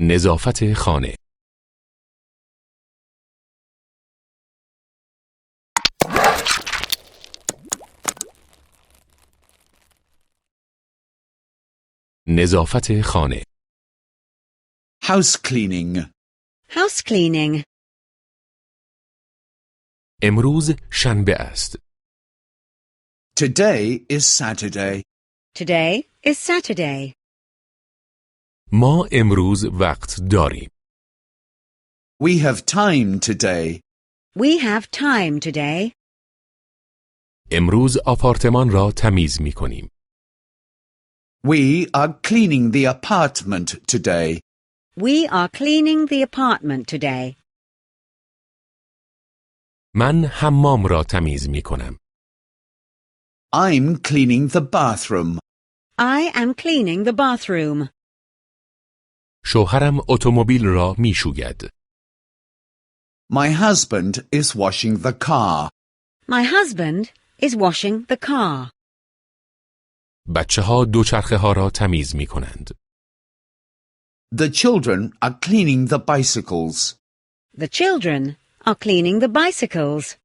نظافت خانه. نظافت خانه. House cleaning. House cleaning. امروز شنبه است. Today is Saturday. Today is Saturday. ما امروز وقت داریم. We have time today. We have time today. امروز آپارتمان را تمیز می کنیم. We are cleaning the apartment today. We are cleaning the apartment today. من حمام را تمیز می کنم. I'm cleaning the bathroom. I am cleaning the bathroom. شوهرم اتومبیل را می شوید. My husband is washing the car. My husband is washing the car. بچه ها دوچرخه ها را تمیز می کنند. The children are cleaning the bicycles. The children are cleaning the bicycles.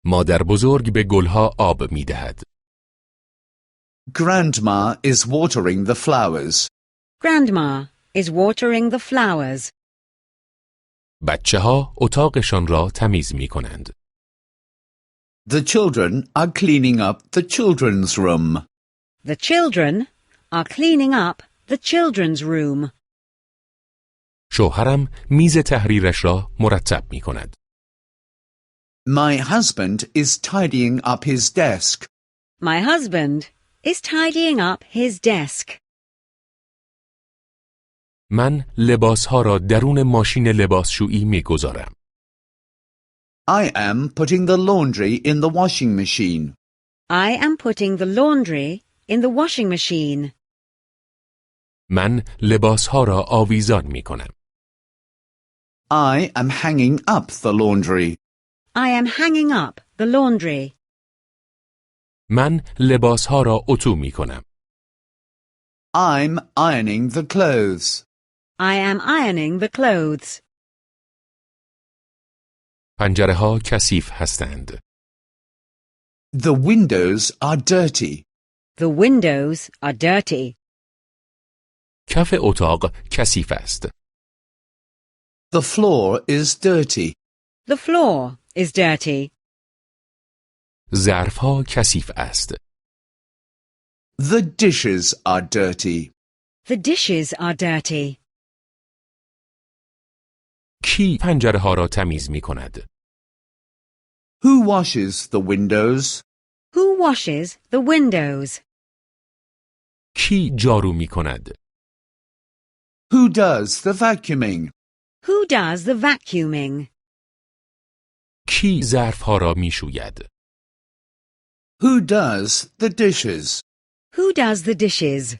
مادر بزرگ به گلها آب می دهد. Grandma is watering the flowers. Grandma is watering the flowers. بچه ها اتاقشان را تمیز می کنند. The children are cleaning up the children's room. The children are cleaning up the children's room. شوهرم میز تحریرش را مرتب می کند. My husband is tidying up his desk. My husband is tidying up his desk. من لباسها را درون ماشین لباسشویی می گذارم. I am putting the laundry in the washing machine. I am putting the laundry in the washing machine. من لباسها را آویزان می کنم. I am hanging up the laundry. I am hanging up the laundry. من لباسها را اتو می کنم. I'm ironing the clothes. I am ironing the clothes. پنجره ها کثیف هستند. The windows are dirty. The windows are dirty. کف اتاق کثیف است. The floor is dirty. The floor is dirty. ظرف ها کثیف است. The dishes are dirty. The dishes are dirty. کی پنجره ها را تمیز می کند؟ Who washes the windows? Who washes the windows? کی جارو می کند؟ Who does the vacuuming? Who does the vacuuming? کی ظرف ها را می شوید؟ Who does the dishes? Who does the dishes?